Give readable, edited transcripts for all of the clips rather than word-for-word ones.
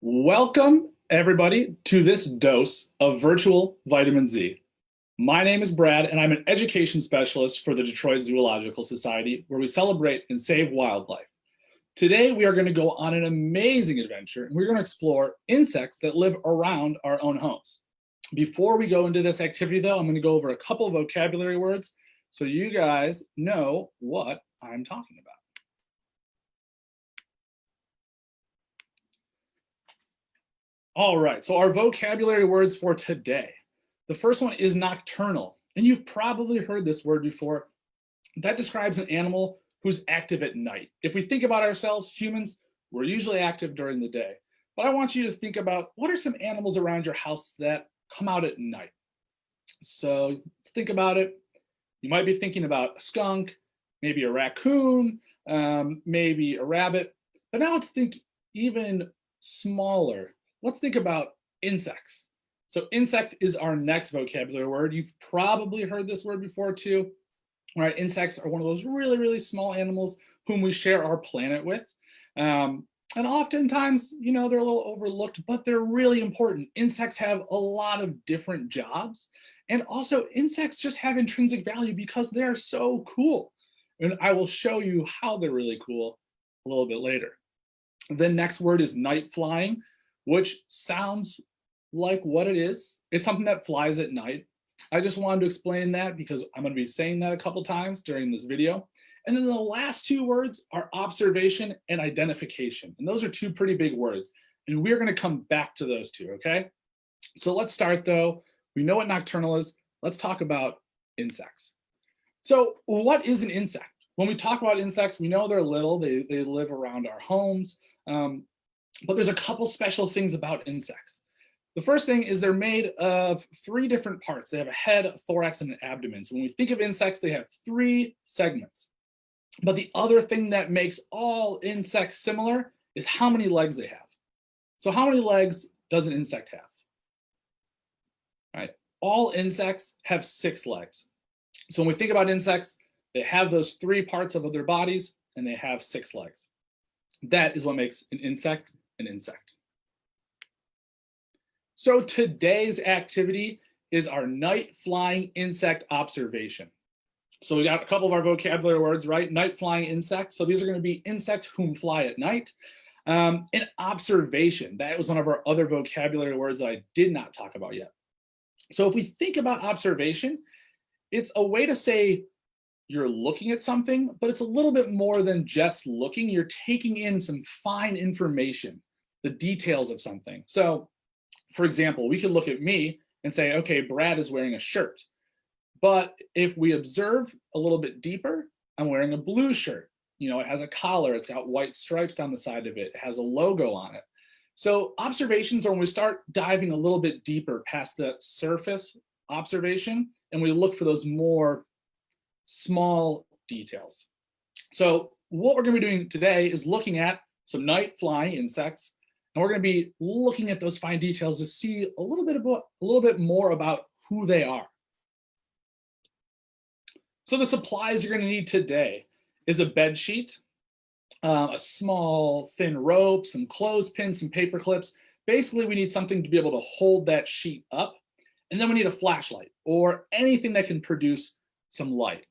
Welcome, everybody, to this dose of virtual vitamin Z. My name is Brad, and I'm an education specialist for the Detroit Zoological Society, where we celebrate and save wildlife. Today, we are going to go on an amazing adventure, and we're going to explore insects that live around our own homes. Before we go into this activity, though, I'm going to go over a couple of vocabulary words so you guys know what I'm talking about. All right, so our vocabulary words for today. The first one is nocturnal, and you've probably heard this word before. That describes an animal who's active at night. If we think about ourselves, humans, we're usually active during the day. But I want you to think about what are some animals around your house that come out at night. So let's think about it. You might be thinking about a skunk, maybe a raccoon, maybe a rabbit. But now let's think even smaller. Let's think about insects. So insect is our next vocabulary word. You've probably heard this word before too. All right, insects are one of those really, really small animals whom we share our planet with. And oftentimes, they're a little overlooked, but they're really important. Insects have a lot of different jobs. And also insects just have intrinsic value because they're so cool. And I will show you how they're really cool a little bit later. The next word is night flying, which sounds like what it is. It's something that flies at night. I just wanted to explain that because I'm going to be saying that a couple times during this video. And then the last two words are observation and identification. And those are two pretty big words. And we're going to come back to those two, okay? So let's start though. We know what nocturnal is. Let's talk about insects. So what is an insect? When we talk about insects, we know they're little. They live around our homes. But there's a couple special things about insects. The first thing is they're made of three different parts. They have a head, a thorax, and an abdomen. So when we think of insects, they have three segments. But the other thing that makes all insects similar is how many legs they have. So how many legs does an insect have? All right, all insects have 6 legs. So when we think about insects, they have those three parts of their bodies and they have 6 legs. That is what makes an insect an insect. So today's activity is our night flying insect observation. So we got a couple of our vocabulary words, right? Night flying insect. So these are going to be insects whom fly at night. And observation, that was one of our other vocabulary words that I did not talk about yet. So if we think about observation, it's a way to say you're looking at something, but it's a little bit more than just looking. You're taking in some fine information, the details of something. So for example, we could look at me and say, okay, Brad is wearing a shirt. But if we observe a little bit deeper, I'm wearing a blue shirt. It has a collar, it's got white stripes down the side of it, it has a logo on it. So observations are when we start diving a little bit deeper past the surface observation, and we look for those more small details. So what we're going to be doing today is looking at some night flying insects, and we're going to be looking at those fine details to see a little bit more about who they are. So the supplies you're going to need today is a bed sheet, a small thin rope, some clothespins, some paper clips. Basically, we need something to be able to hold that sheet up. And then we need a flashlight or anything that can produce some light.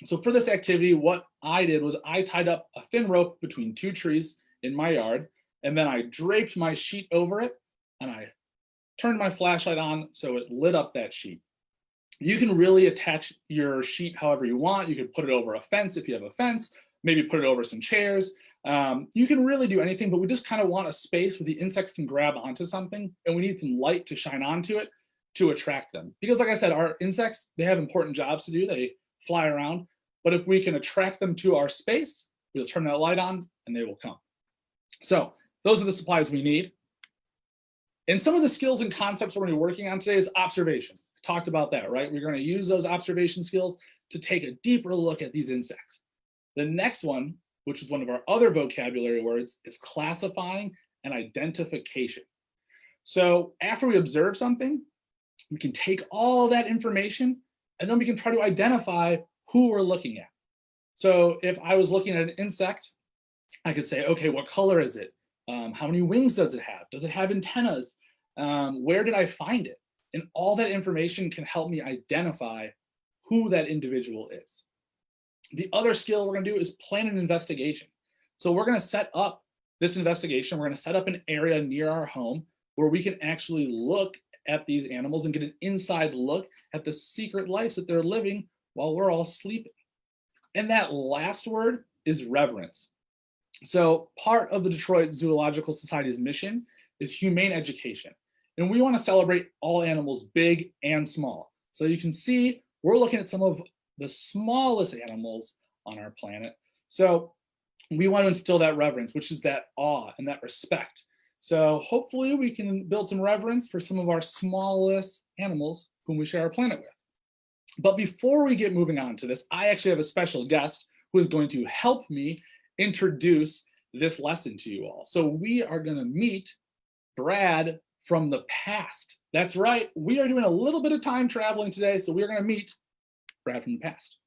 So for this activity, what I did was I tied up a thin rope between 2 trees in my yard, and then I draped my sheet over it, and I turned my flashlight on so it lit up that sheet. You can really attach your sheet however you want. You could put it over a fence if you have a fence, maybe put it over some chairs. You can really do anything, but we just kind of want a space where the insects can grab onto something, and we need some light to shine onto it to attract them. Because like I said, our insects, they have important jobs to do. They fly around, but if we can attract them to our space, we'll turn that light on and they will come. So those are the supplies we need. And some of the skills and concepts we're going to be working on today is observation. Talked about that, right? We're going to use those observation skills to take a deeper look at these insects. The next one, which is one of our other vocabulary words, is classifying and identification. So after we observe something, we can take all that information and then we can try to identify who we're looking at. So if I was looking at an insect I could say, okay, what color is it? How many wings does it have? Does it have antennas? Where did I find it? And all that information can help me identify who that individual is. The other skill we're going to do is plan an investigation. So we're going to set up this investigation. We're going to set up an area near our home where we can actually look at these animals and get an inside look at the secret lives that they're living while we're all sleeping. And that last word is reverence. So part of the Detroit Zoological Society's mission is humane education. And we want to celebrate all animals, big and small. So you can see we're looking at some of the smallest animals on our planet. So we want to instill that reverence, which is that awe and that respect. So hopefully we can build some reverence for some of our smallest animals whom we share our planet with. But before we get moving on to this, I actually have a special guest who is going to help me introduce this lesson to you all. So we are going to meet Brad from the past. That's right. We are doing a little bit of time traveling today. So we are going to meet Brad from the past.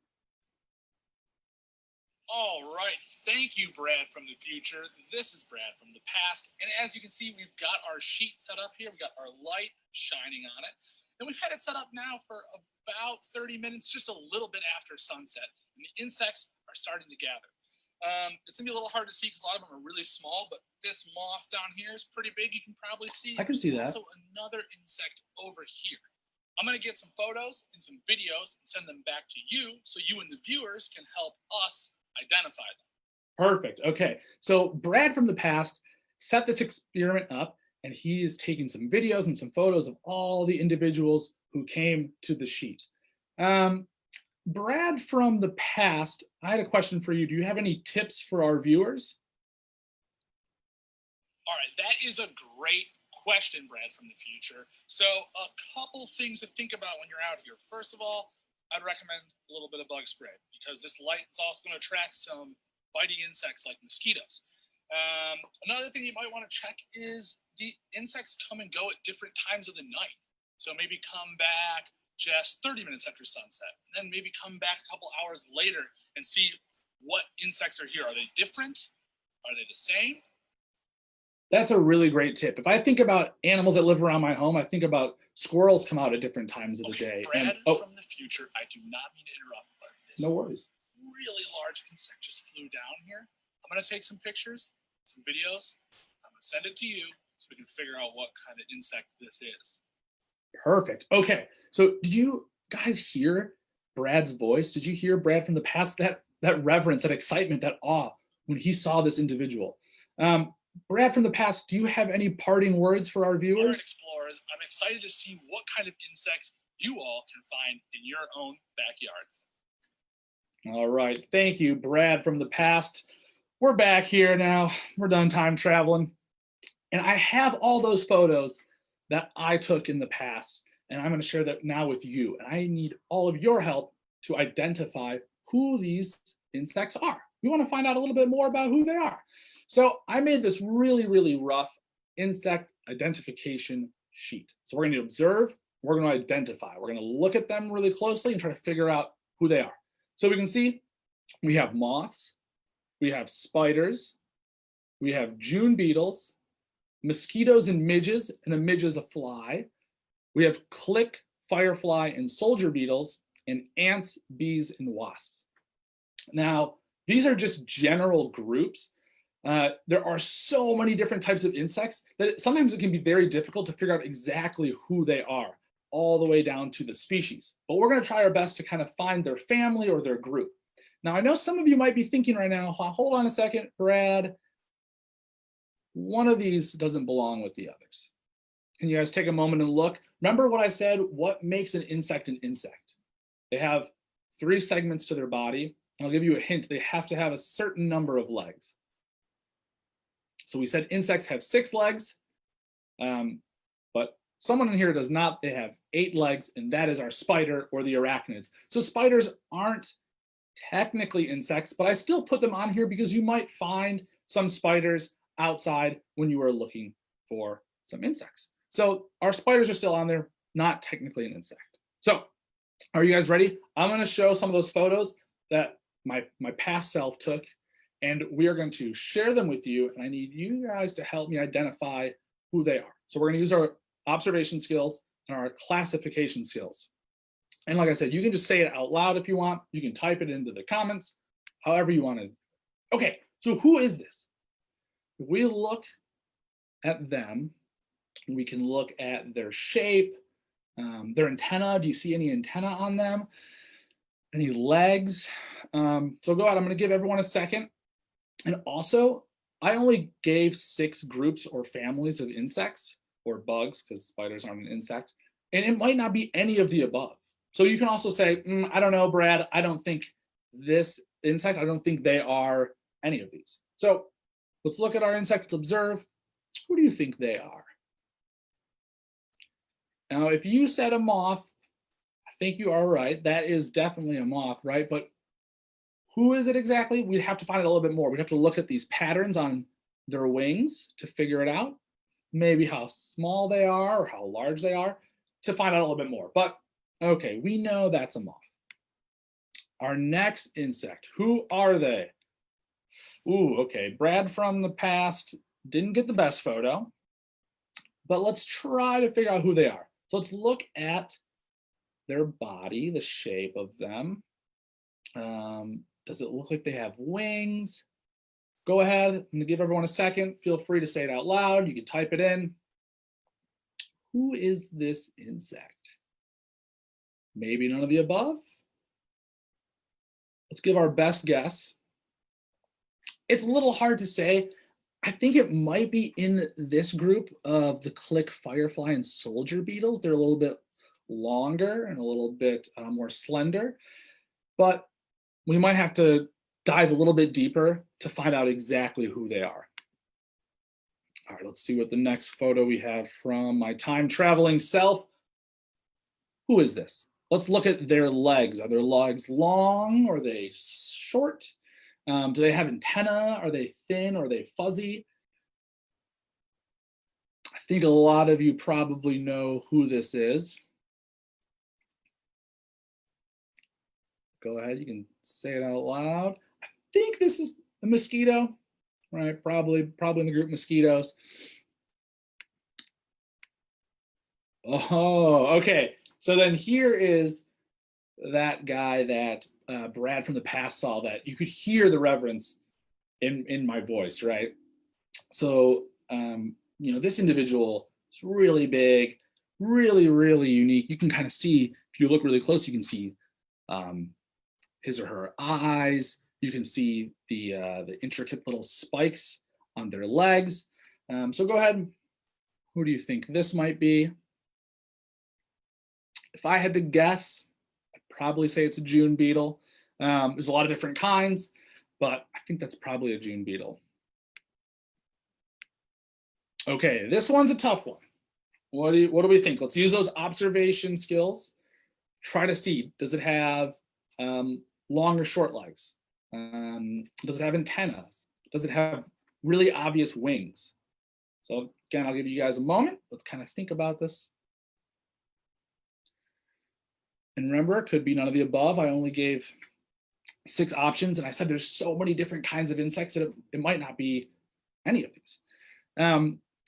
All right, thank you, Brad from the future. This is Brad from the past. And as you can see, we've got our sheet set up here. We've got our light shining on it. And we've had it set up now for about 30 minutes, just a little bit after sunset. And the insects are starting to gather. It's gonna be a little hard to see because a lot of them are really small, but this moth down here is pretty big. You can probably see. I can see that. Also another insect over here. I'm gonna get some photos and some videos and send them back to you so you and the viewers can help us identify them. Perfect. Okay. So Brad from the past set this experiment up, and he is taking some videos and some photos of all the individuals who came to the sheet. Brad from the past, I had a question for you. Do you have any tips for our viewers? All right, that is a great question, Brad from the future. So a couple things to think about when you're out here. First of all, I'd recommend a little bit of bug spray because this light is also going to attract some biting insects like mosquitoes. Another thing you might want to check is the insects come and go at different times of the night. So maybe come back just 30 minutes after sunset, and then maybe come back a couple hours later and see what insects are here. Are they different? Are they the same? That's a really great tip. If I think about animals that live around my home, I think about squirrels come out at different times of the day. Brad from the future, I do not mean to interrupt, but this no worries. Really large insect just flew down here. I'm going to take some pictures, some videos. I'm going to send it to you so we can figure out what kind of insect this is. Perfect. Okay. So did you guys hear Brad's voice? Did you hear Brad from the past? That reverence, that excitement, that awe when he saw this individual. Brad from the past, do you have any parting words for our viewers? All right, explorers, I'm excited to see what kind of insects you all can find in your own backyards. All right. Thank you, Brad from the past. We're back here now. We're done time traveling. And I have all those photos that I took in the past, and I'm going to share that now with you. And I need all of your help to identify who these insects are. We want to find out a little bit more about who they are. So I made this really, really rough insect identification sheet. So we're going to observe, we're going to identify. We're going to look at them really closely and try to figure out who they are. So we can see we have moths, we have spiders, we have June beetles, mosquitoes and midges, and a midge is a fly. We have click, firefly, and soldier beetles, and ants, bees, and wasps. Now, these are just general groups. There are so many different types of insects that sometimes it can be very difficult to figure out exactly who they are, all the way down to the species. But we're going to try our best to kind of find their family or their group. Now, I know some of you might be thinking right now, hold on a second, Brad, one of these doesn't belong with the others. Can you guys take a moment and look? Remember what I said, what makes an insect an insect? They have 3 segments to their body. I'll give you a hint, they have to have a certain number of legs. So we said insects have 6 legs, but someone in here does not. They have 8 legs, and that is our spider or the arachnids. So spiders aren't technically insects, but I still put them on here because you might find some spiders outside when you are looking for some insects. So our spiders are still on there, not technically an insect. So are you guys ready? I'm going to show some of those photos that my past self took, and we are going to share them with you. And I need you guys to help me identify who they are. So we're going to use our observation skills and our classification skills. And like I said, you can just say it out loud if you want. You can type it into the comments, however you want to. Okay, so who is this? If we look at them, we can look at their shape, their antenna. Do you see any antenna on them? Any legs? So go ahead, I'm going to give everyone a second. And also, I only gave 6 groups or families of insects or bugs, because spiders aren't an insect, and it might not be any of the above. So you can also say, I don't know, Brad, I don't think this insect, I don't think they are any of these. So let's look at our insects, observe. Who do you think they are? Now, if you said a moth, I think you are right. That is definitely a moth, right? But who is it exactly? We'd have to find out a little bit more. We'd have to look at these patterns on their wings to figure it out. Maybe how small they are or how large they are to find out a little bit more. But okay, we know that's a moth. Our next insect, who are they? Ooh, okay, Brad from the past didn't get the best photo, but let's try to figure out who they are. So let's look at their body, the shape of them. Does it look like they have wings? Go ahead, I'm gonna give everyone a second. Feel free to say it out loud. You can type it in. Who is this insect? Maybe none of the above? Let's give our best guess. It's a little hard to say. I think it might be in this group of the click firefly and soldier beetles. They're a little bit longer and a little bit more slender, but we might have to dive a little bit deeper to find out exactly who they are. All right, let's see what the next photo we have from my time traveling self. Who is this? Let's look at their legs. Are their legs long or are they short? Do they have antenna? Are they thin or are they fuzzy? I think a lot of you probably know who this is. Go ahead, you can say it out loud. I think this is a mosquito, right? Probably in the group mosquitoes. Oh, okay. So then here is that guy that Brad from the past saw, that you could hear the reverence in my voice, right? So, this individual is really big, really, really unique. You can kind of see, if you look really close, you can see his or her eyes. You can see the intricate little spikes on their legs. So go ahead. Who do you think this might be? If I had to guess, I'd probably say it's a June beetle. There's a lot of different kinds, but I think that's probably a June beetle. Okay, this one's a tough one. What do we think? Let's use those observation skills. Try to see, does it have long or short legs? Does it have antennas? Does it have really obvious wings? So again, I'll give you guys a moment. Let's kind of think about this. And remember, it could be none of the above. I only gave 6 options, and I said there's so many different kinds of insects that it might not be any of these.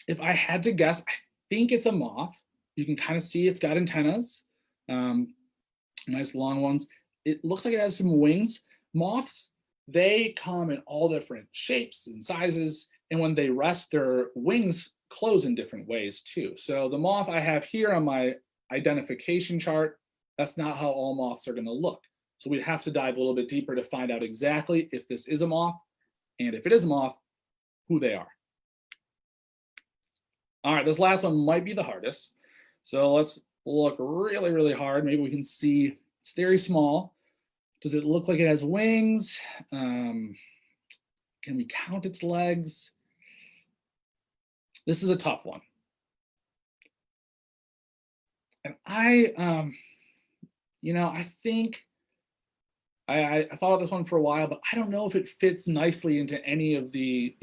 If I had to guess, I think it's a moth. You can kind of see it's got antennas, nice long ones. It looks like it has some wings. Moths, they come in all different shapes and sizes, and when they rest, their wings close in different ways too. So the moth I have here on my identification chart, that's not how all moths are going to look. So we'd have to dive a little bit deeper to find out exactly if this is a moth, and if it is a moth, who they are. All right, this last one might be the hardest. So let's look really, really hard. Maybe we can see it's very small. Does it look like it has wings? Can we count its legs? This is a tough one. And I think I thought of this one for a while, but I don't know if it fits nicely into any of the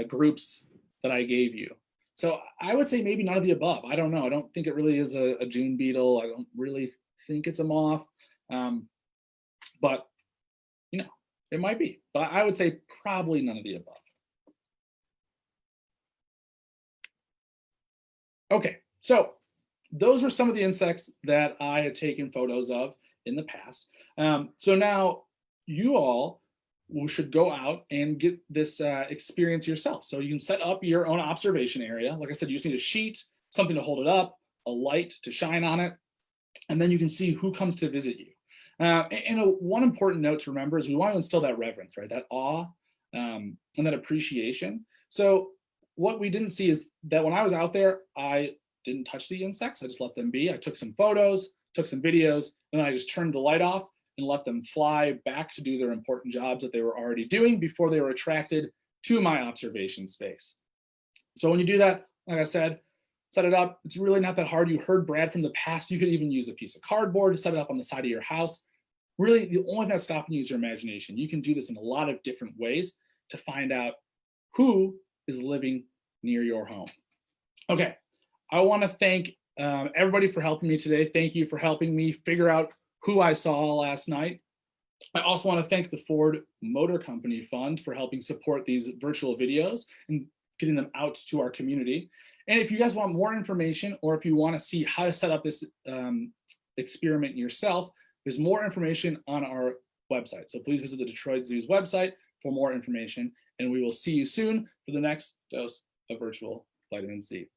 groups that I gave you. So I would say maybe none of the above. I don't know. I don't think it really is a June beetle. I don't really think it's a moth. But It might be, but I would say probably none of the above. Okay, so those were some of the insects that I had taken photos of in the past. So now you all should go out and get this experience yourself. So you can set up your own observation area. Like I said, you just need a sheet, something to hold it up, a light to shine on it, and then you can see who comes to visit you. One important note to remember is we want to instill that reverence, right? That awe and that appreciation. So what we didn't see is that when I was out there, I didn't touch the insects. I just let them be. I took some photos, took some videos, and then I just turned the light off and let them fly back to do their important jobs that they were already doing before they were attracted to my observation space. So when you do that, like I said, set it up. It's really not that hard. You heard Brad from the past. You could even use a piece of cardboard to set it up on the side of your house. Really, the only thing that's stopping you is your imagination. You can do this in a lot of different ways to find out who is living near your home. Okay, I want to thank everybody for helping me today. Thank you for helping me figure out who I saw last night. I also want to thank the Ford Motor Company Fund for helping support these virtual videos and getting them out to our community. And if you guys want more information, or if you want to see how to set up this experiment yourself, there's more information on our website. So please visit the Detroit Zoo's website for more information, and we will see you soon for the next dose of virtual vitamin C.